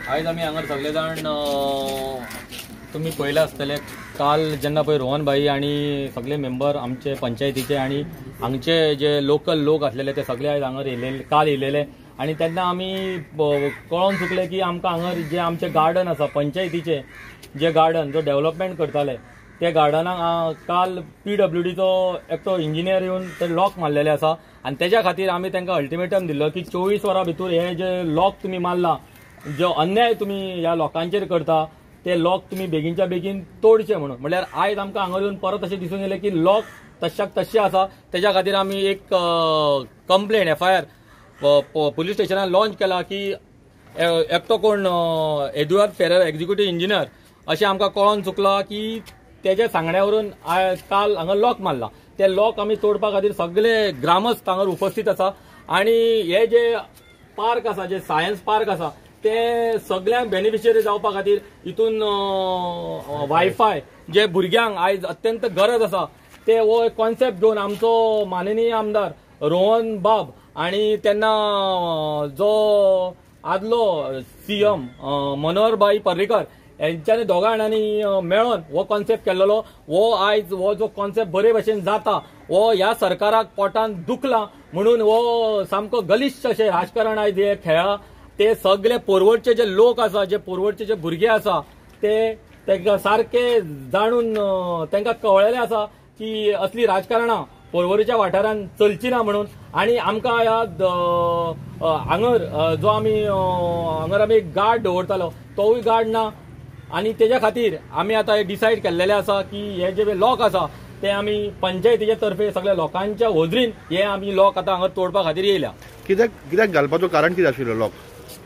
आयज आमी हांगर सगळे जाण तुम्ही पळयला आसतले काल जेन्ना पळय रोहन भाई आणि सगळे मेंबर आमचे पंचायतीचे आणि हांगचे जे लोकल लोक आसलेले ते सगळे आयज हांगर येयलेले काल येयलेले आणि तेन्ना आमी कळोवन चुकले की आमकां हांगर जे आमचे गार्डन आसा पंचायतीचे जे गार्डन जो डेव्हलपमेंट करताले ते गार्डनाक काल PWDचो एकटो इंजिनियर येवन ते लॉक मारलेले आसा आणि तेज्या खातीर आमी तांकां अल्टिमेटम दिल्लो की 24 वरां भितर हे जे लॉक तुम्ही मारला जो अन्याय तुम्ही ह्या लोकांचेर करता ते लॉक तुम्ही बेगीनच्या बेगीन तोडचे म्हणून म्हळ्यार आयज आमकां हांगा येवन परत अशें दिसून येलें की लॉक तशाक तशें आसा तेज्या खातीर आमी एक कंप्लेंट FIR पुलीस स्टेशनान लॉन्च केला की एकटो कोण एडुआर्ड फेरेरा एक्झिक्युटिव्ह इंजिनियर अशें आमकां कळोन चुकला की तेज्या सांगण्या वरून काल हांगा लॉक मारला ते लॉक आमी तोडपा खातीर सगळे ग्रामस्थ हांगा उपस्थित आसा आणि हे जे पार्क आसा जे सायन्स पार्क आसा ते सगळ्यांक बेनिफिशियरी जावपा खातीर हितून वायफाय जे भुरग्यांक आयज अत्यंत गरज आसा ते हो कॉन्सेप्ट घेवन आमचो माननीय आमदार रोहन बाब आणि तेन्ना जो आदलो CM मनोहरभाई पर्रीकर यांच्यानी दोगा जाणांनी मेळोन हो कॉन्सेप्ट केल्लो हो आयज हो जो कॉन्सेप्ट बरे भशेन जाता हो ह्या सरकाराक पोटान दुखला म्हणून हो सामको गलिच्छ अशें राजकारण आयज हे खेळा ते सगळे पोरवडचे जे लोक आसा जे पोरवडचे जे भुरगे आसा ते तांकां सारखे जाणून तांकां कळलेले आसा की असली राजकारणां पोरवडीच्या वाठारांत चलची ना म्हणून आणि आमकां ह्या हांगर जो आमी हांगर आमी गार्ड दवरतालो तोवूय गार्ड ना आणि तेज्या खातीर आमी आतां डिसायड केल्लेले आसा की हे जे लॉक आसा ते आमी पंचायतीच्या तर्फे सगळ्या लोकांच्या होजरीन हे आमी लॉक आतां हांगा तोडपा खातीर येयल्या. कित्याक घालपाचो कारण कितें आशिल्लो लॉक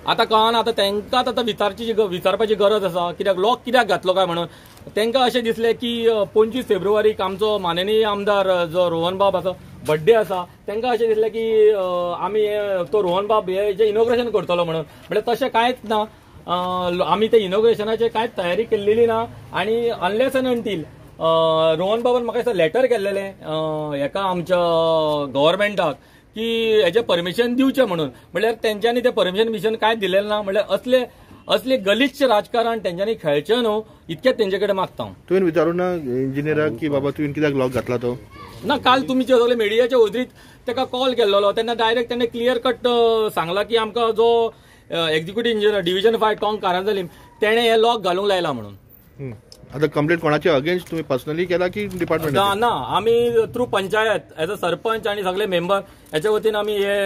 आता कळना आता तांकांच आता विचारपाची गरज आसा कित्याक लॉक कित्याक घातलो काय म्हणून तांकां अशें दिसलें की 25 फेब्रुवारीक आमचो माननीय आमदार जो रोहन बाब आसा बर्थडे आसा तांकां अशें दिसलें की आमी तो रोहन बाब हे जे इनॉग्रेशन करतलो म्हणून म्हणजे तशें कांयच ना. आमी ते इनॉग्रेशनाची कांयच तयारी केल्लेली ना आणि अनलेस अँड अंटील रोहन बाबान म्हाका दिसता लेटर केल्लेलें हेका आमच्या गव्हर्मेंटाक की हेचे परमिशन दिवचे म्हणून म्हळ्यार तेंच्यांनी ते परमिशन कांय दिलेलें ना म्हळ्यार असले गलिच्छ राजकारण तेंच्यांनी खेळचें न्हू इतकेंच तेंचे कडेन मागता. तुवें विचारूं ना इंजिनियराक की बाबा तुवें कित्याक लॉक घातला तो ना काल तुमचे सगळे मिडियाच्या होजरीत ताका कॉल केल्लो तेन्ना डायरेक्ट तेणें क्लियर कट सांगला की आमकां जो एक्झिक्युटिव्ह इंजिनियर डिव्हिजन 5 टॉंग कारांजलीम तेणें हे लॉक घालूंक लायला म्हणून. आता कंप्लेंट कोणाच्या अगेन्स्ट तुम्ही पर्सनली केला की डिपार्टमेंट ना आमी through panchayat as a sarpanch आणि सगळे मेंबर याच्या वतीन आमी हे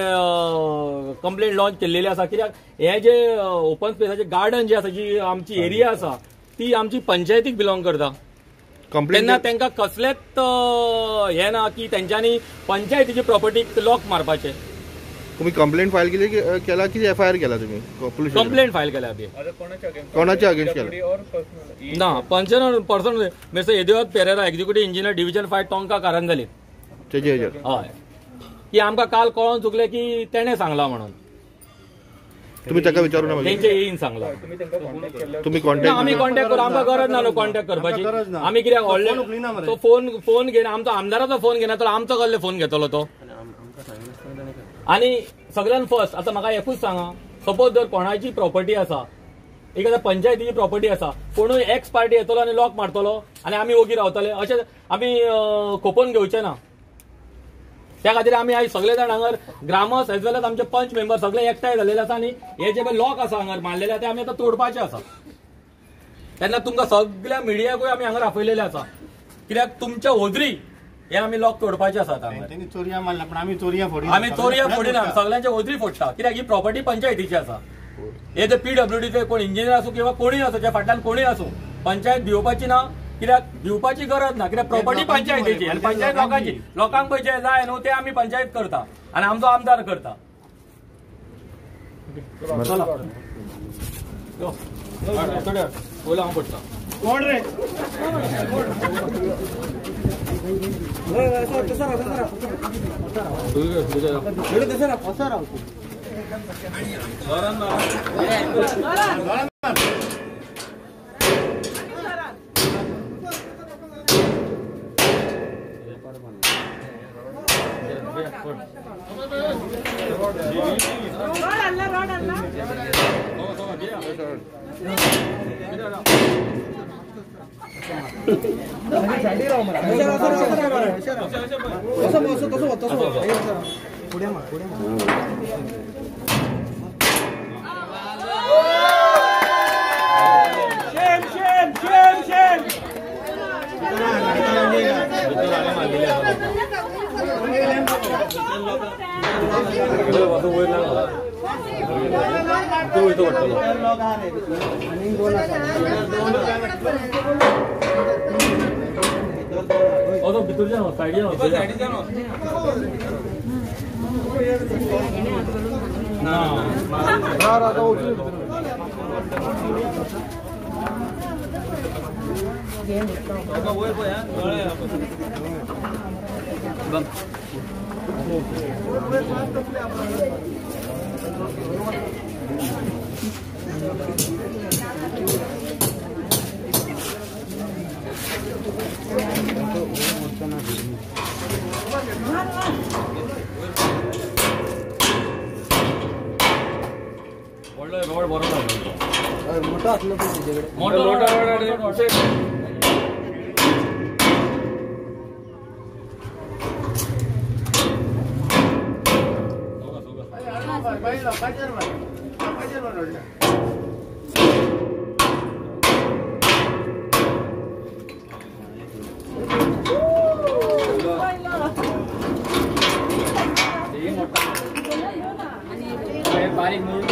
कंप्लेंट लॉन्च केलेली आसा कित्याक हे जे ओपन स्पेसाचे गार्डन जे आसा जी आमची एरिया आसा ती आमची पंचायतीक बिलॉंग करता तेन्ना तांकां कसलेच हे ना की तेंच्यांनी पंचायतीची प्रॉपर्टीक लॉक मारपाचे. तुम्ही कंप्लेंट फायल केला की FIR केला तुम्ही कंप्लेंट फायल केल्या कोणाच्या अगेन्स्ट केला ना person mister Edouard Ferreira executive engineer division 5 टॉंका कारांजली हय की आमकां काल कळोन चुकले की तेणें सांगला म्हणून. तुम्ही ताका विचारूं ना तेंचे येईन सांगला तुम्ही कॉन्टॅक्ट आमी कॉन्टॅक्ट करू आमकां गरज ना कॉन्टॅक्ट करपाची आमी कित्याक ऑलरेडी तो फोन घेना आमचो आमदाराचो फोन घेना तर आमचो कसले फोन घेतलो तो. आणि सगळ्यान फर्स्ट आता म्हाका एकूच सांगा सपोज जर कोणाची प्रॉपर्टी आसा एखाद्या पंचायतीची प्रॉपर्टी आसा कोणूय एक्स पार्टी येतलो आणि लॉक मारतलो आणि आमी ओगी रावतले अशें आमी खोपोवन घेवचे ना. त्या खातीर आमी आयज सगळे जाण हांगर ग्रामस्थ एज वेल एज आमचे पंच मेंबर सगळे एकठांय जाल्लेले आसा आणि हे जे लॉक आसा हांगर मारलेले ते आमी आतां तोडपाचे आसा. तेन्ना तुमकां सगळ्या मिडियाकूय आमी हांगर आपयलेले आसा कित्याक तुमच्या होजरी हे आमी लॉक तोडपाचे आसात. आमी चोरया फोडिना सगळ्यांचे होजरी फोडटा कित्याक ही प्रॉपर्टी पंचायतीची आसा. हे जे PWDचे कोण इंजिनियर आसूं किंवा कोणीय आसूं त्या फाटल्यान कोणीय आसूं पंचायत भिवपाची ना कित्याक भिवपाची गरज ना कित्याक प्रॉपर्टी पंचायतीची आणि पंचायत लोकांची लोकांक पयशे जाय न्हू ते आमी पंचायत करता आणि आमचो आमदार करता. हांव पडटा कोण रे रोड रोड बरोबर मोठा असलं बारीक म्हणून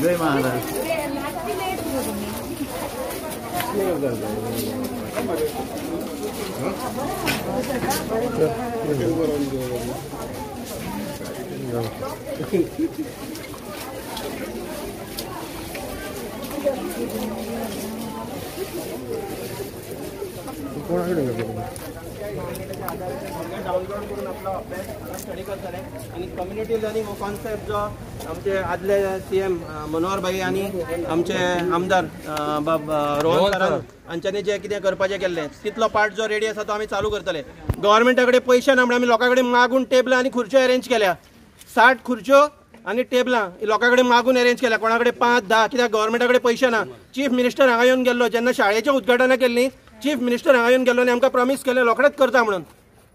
जय महाराज डाउनलोड करून आपला अभ्यास स्टडी करतले आणि कम्युनिटी लर्निंग हो कॉन्सेप्ट जो आमचे आदले CM मनोहर भाई आणि आमचे आमदार रोहन सरान हांच्यांनी जे कितें करपाचें केल्लें तितलो पार्ट जो रेडी आसा तो आमी चालू करतले. गव्हर्मेंटा कडेन पयशे ना म्हणून आमी लोकां कडेन मागून टेबलां आनी खुर्च्यो अरेंज केल्या. 60 खुर्च्यो आनी टेबलां लोकां कडेन मागून अरेंज केल्या. कोणा कडेन 5-10 कित्याक गव्हर्मेंटा कडेन पयशे ना. चीफ मिनिस्टर हांगा येवन गेल्लो जेन्ना शाळेचें उद्घाटनां केल्लीं चीफ मिनिस्टर हांगा येवन गेल्लो आनी आमकां प्रॉमिस केलें रोखडेंच करता म्हणून.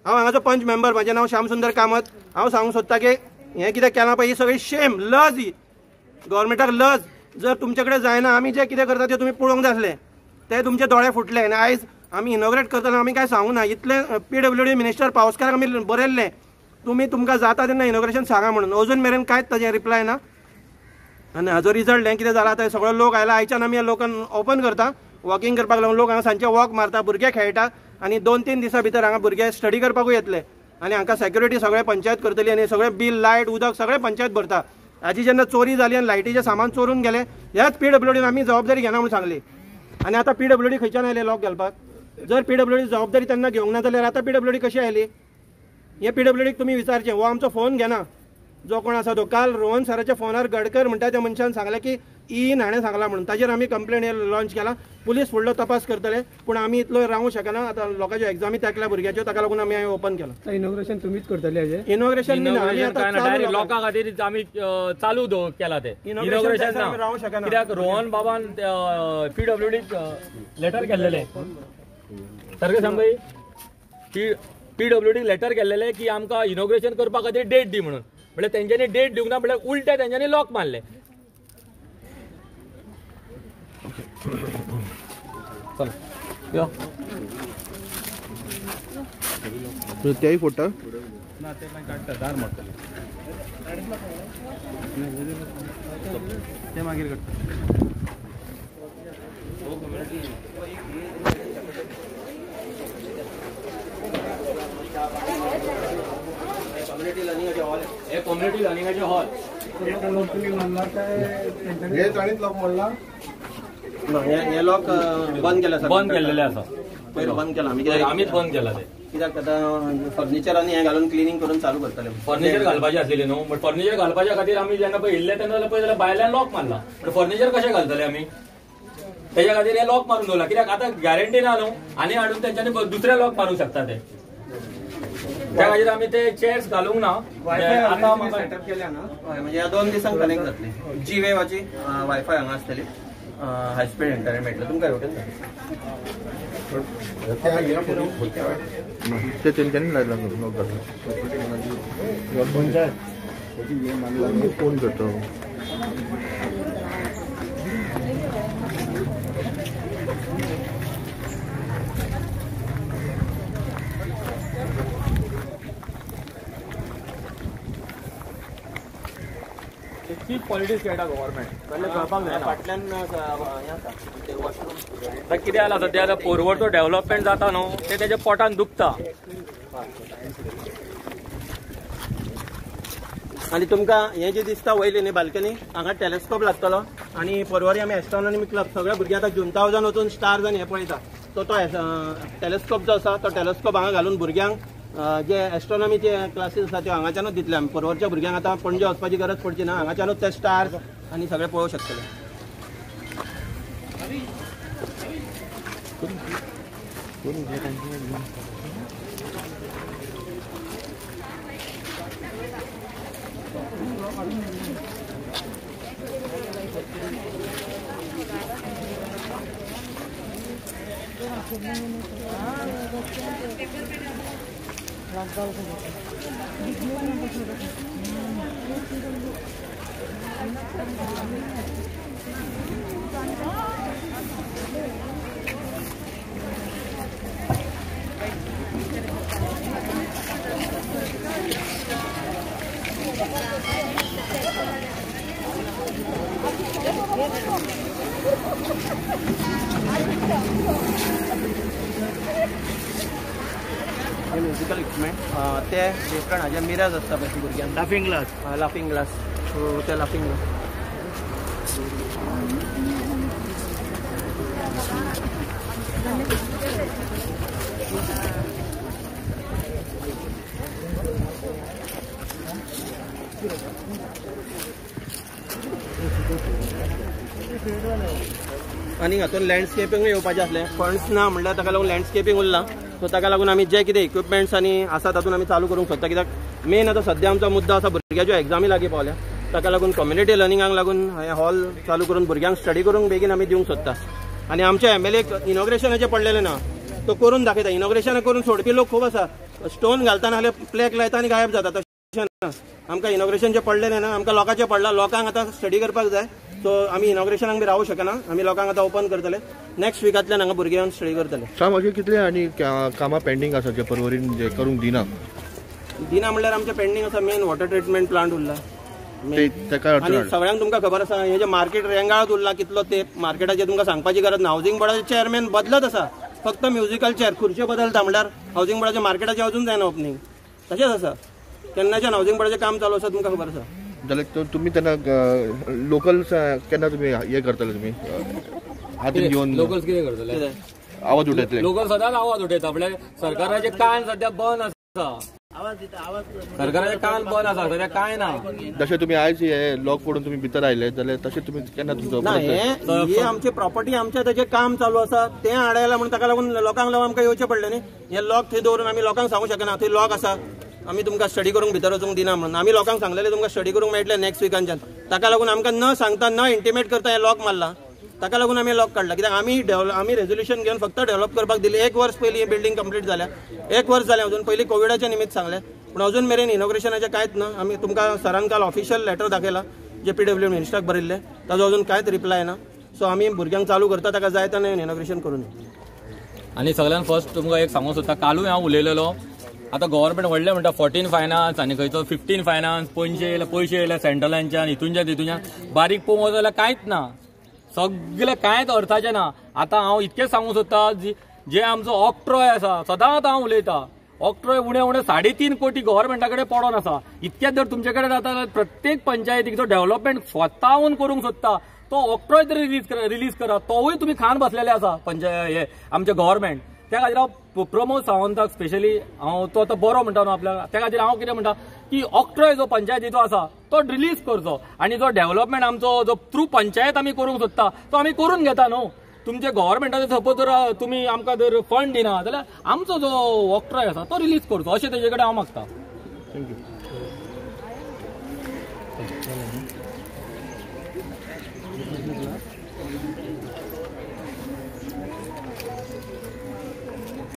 हांव हांगाचो पंच मेंबर म्हजें नांव श्याम सुंदर कामत. हांव सांगूंक सोदतां की हें कितें केलां पळय ही सगळी शेम लज ही गव्हर्मेंटाक लज. जर तुमचे कडेन जायना आमी जें कितें करता तें तुमी पळोवंक जाय आसलें. ते तुमचे दोळे फुटले आनी आयज आमी इनॉग्रेट करतना आमी कांय सांगूं ना. इतलें PWD मिनिस्टर पावसकाराक आमी बरयल्लें तुमकां जाता तेन्ना इनॉग्रेशन सांगा म्हणून. अजून मेरेन कांयच ताजें रिप्लाय ना. आनी हाजो रिजल्ट हें कितें जाला ते सगळो लोक आयला. आयच्यान आमी लोकांक ओपन करता वॉकिंग करपाक लागून. लोक हांगा सांजचे वॉक मारता भुरगे खेळटा आनी 2-3 दिसां भितर हांगा भुरगे स्टडी करपाकूय येतले आनी हांकां सेक्युरिटी सगळे पंचायत करतली आनी सगळें बिल लायट उदक सगळें पंचायत भरता. हाजी जेन्ना चोरी जाली आनी लायटीचें सामान चोरून गेले ह्याच PWDन आमी जबाबदारी घेना म्हणून सांगली. आनी आतां PWD खंयच्यान आयले लॉक घालपाक. जर PWD जबाबदारी तेन्ना घेवंक ना जाल्यार आतां PWD कशी आयली हे PWDक तुमी विचारचें. हो आमचो फोन घेना जो कोण आसा तो. काल रोहन सराच्या फोनार गडकर म्हणटा त्या मनशान सांगलें की हाणें सांगला म्हणून. ताजेर आमी कंप्लेन लॉन्च केला. पुलीस फुडलो तपास करतले पूण आमी इतलो रावूंक शकना. आतां लोकांच्यो एग्जामी तेकल्या भुरग्याच्यो ताका लागून आमी ओपन केला. इनॉग्रेशन तुमीच करतले हेजें इनॉग्रेशन लोकां खातीर आमी चालू केला ते इनॉग्रेशन रावूंक शकना. कित्याक रोहन बाबान PWDक लेटर केल्लेलें सारकें सांग भाई. PWDक लेटर केल्लेलें की आमकां इनॉग्रेशन करपा खातीर डेट दी म्हणून. म्हळ्यार तेंच्यांनी डेट दिवंक ना म्हळ्यार उलटे तेंच्यांनी लॉक मारले. चल यो त्याही फोटा ना ते काडटा दार मारतले ते मागीर करता. कम्युनिटी लर्निंगाचे हॉल हे कम्युनिटी लर्निंगाचे हॉल तुम्ही मानला काय हे जाणीत लोक म्हणला हे लॉक बंद केला बंद केलेले आसा पयलो बंद केला आम्ही आमीच बंद केला ते कित्याक आतां फर्निचर आनी हे घालून क्लिनिंग करून चालू करतले फर्निचर घालपाचे आसलेले न्हू बट फर्निचर घालपाच्या खातीर आमी जेन्ना पळय येयल्ले तेन्ना जाल्यार भायल्यान लॉक मारला बट फर्निचर कशें घालतले आमी त्याच्या खातीर हे लॉक मारून दवरला कित्याक आतां गॅरंटी ना न्हू आनी हाडून तेंच्यांनी दुसरे लॉक मारूंक शकता ते त्या खातीर आमी ते चेअर्स घालूंक ना आतां सेटअप केल्या ना म्हणजे ह्या 2 दिसांक कनेक्ट जातली जी वेवाची वायफाय हांगा आसतली हाय स्पीड इंटरनेट मेळटलें तुमकां होटेल ते तेंच्यांनी लायला फोन करतो चीप पॉलिटिक्स खेळटा गव्हर्नमेंट पयलें कळपाक जाय फाटल्यान हें आसा वॉशरूम आतां कितें जाला सद्या आतां फोरवर्ड जो डेव्हलपमेंट जाता न्हू ते तेच्या पोटान दुखता आनी तुमकां हें जें दिसता वयली न्ही बाल्कनी हांगा टेलिस्कोप लागतलो आनी परवारी आमी एस्ट्रॉनॉमी क्लब सगळ्या भुरग्यांक आतां जून 1000 वचून स्टार्स आनी हें पळयता तो टेलिस्कोप जो आसा तो टेलिस्कोप हांगा घालून भुरग्यांक जे एस्ट्रॉनॉमीचे क्लासीस आसा त्यो हांगाच्यानूच दितले आमी परवरच्या भुरग्यांक आतां पणजे वचपाची गरज पडची ना हांगाच्यानूच ते स्टार्स आनी सगळे पळोवंक शकतले म्युजिकल इक्विपमेंट ते डिफरंट हाजे मिरर्स आसता पळय भुरग्यांक लाफिंग ग्लास सो ते लाफिंग ग्लास आनी हातून लँडस्केपींग येवपाचें आसलें फंड्स ना म्हणल्यार ताका लागून लँडस्केपींग उरला सो ताका लागून आमी जे कितें इक्विपमेंट्स आनी आसा तातूंत आमी चालू करूंक सोदता कित्याक मेन आतां सद्या आमचो मुद्दो आसा भुरग्याच्यो एग्जामी लागीं पावल्या ताका लागून कम्युनिटी लर्निंगाक लागून हे हॉल चालू करून भुरग्यांक स्टडी करूंक बेगीन आमी दिवंक सोदता आनी आमच्या एमएलएक इनॉग्रेशनाचें पडलेलें ना तो करून दाखयता इनॉग्रेशन करून सोडपी लोक खूब आसा स्टोन घालता नाल्यार प्लेक लायता आनी गायब जाता तशें ना आमकां इनॉग्रेशनचें पडलेलें ना आमकां लोकांचें पडला लोकांक आतां स्टडी करपाक जाय सो आमी इनॉग्रेशनाक बी रावूंक शकना आमी लोकांक आतां ओपन करतले नेक्स्ट वीकांतल्यान हांगा भुरगे येवन स्टडी करतले सांग अशें कितले आनी कामां पेंडींग आसा जे परवरीन जे करूंक दिना म्हणल्यार आमचें पेंडींग आसा main water treatment plant Urla आनी सगळ्यांक तुमकां खबर आसा हे जे मार्केट रेंगाळत उरला कितलो ते मार्केटाचेर तुमकां सांगपाची गरज ना हावजींग बोर्डाचे चेअरमॅन बदलत आसा फक्त म्युजिकल चेअर खुर्च्यो बदलता म्हणल्यार हावजींग बोर्डाच्या मार्केटाचें अजून जायना ओपनिंग तशेंच आसा केन्नाच्यान हावजींग बोर्डाचें काम चालू आसा तुमकां खबर आसा जाल्यार तुमी तेन्ना लोकल्स केन्ना तुमी हे करतले तुमी हातीन घेवन लोकल्स कितें करतले आवाज उठयतले लोकल सदांच आवाज उठयता म्हणजे सरकाराचे कान सध्या बंद आसा सरकाराचे कान बंद आसा सध्या काय ना जशें तुमी आयज हे लॉक पडून तुमी भितर आयले जाल्यार तशें तुमी केन्ना तुमचो ही आमची प्रॉपर्टी आमच्या ताचें काम चालू आसा तें आडायला म्हणून ताका लागून लोकांक लागून आमकां येवचें पडलें न्ही हे लॉक थंय दवरून आमी लोकांक सांगूंक शकना थंय लॉक आसा आमी तुमकां स्टडी करूंक भितर वचूंक दिना म्हणून आमी लोकांक सांगलेलें तुमकां स्टडी करूंक मेळटलें नेक्स्ट विकांच्यान ताका लागून आमकां न सांगता न इंटिमेट करता हे लॉक मारला ताका लागून आमी लॉक काडला कित्याक आमी रेजोल्युशन घेवन फक्त डेव्हलप करपाक दिली 1 वर्स पयलीं ही बिल्डींग कंप्लीट जाल्या 1 वर्स जालें अजून पयलीं कोविडाच्या निमित्त सांगलें पूण अजून मेरेन इनॉग्रेशनाचें कांयच ना आमी तुमकां सरान काल ऑफिशियल लेटर दाखयला जे PWD मिनिस्टराक बरयल्लें ताजो अजून कांयच रिप्लाय ना सो आमी भुरग्यांक चालू करता ताका जाय तेन्ना इनॉग्रेशन करून आनी सगळ्यान फर्स्ट तुमकां एक सांगूंक सोदता कालूय हांव उलयलेलो आतां गव्हर्मेंट व्हडलें म्हणटा 14 फायनान्स आनी खंयचो 15 फायनान्स पयशे येयले सेंट्रलांच्यान हितूनच्यान बारीक पळोवंक जाल्यार कांयच ना सगळें कांयच अर्थाचें ना आतां हांव इतकेंच सांगूंक सोदता जे आमचो ऑक्ट्रॉय आसा सदांच हांव उलयतां ऑक्ट्रॉय उणे 3.5 कोटी गव्हर्मेंटा कडेन पडून आसा इतकेच जर तुमचे कडेन जाता जाल्यार प्रत्येक पंचायतीक जो डेव्हलपमेंट स्वताहून करूंक सोदता तो ऑक्ट्रॉय तरी रिलीज करा. तोवूय तुम्ही खान बसलेले आसा हे आमचे गव्हर्नमेंट. त्या खातीर हांव प्रमोद सावंताक स्पेशली हांव तो आतां बरो म्हणटा न्हू आपल्याक, त्या खातीर हांव कितें म्हणटा की ऑक्ट्रॉय जो पंचायतीचो आसा तो रिलीज करचो आनी जो डेव्हलपमेंट आमचो जो थ्रू पंचायत आमी करूंक सोदता तो आमी करून घेता न्हू. तुमचे गव्हर्नमेंटाचे सपोज जर तुमी आमकां जर फंड दिना जाल्यार आमचो जो ऑक्ट्रॉय आसा तो रिलीज करचो अशें तेजे कडेन हांव मागता. थँक्यू.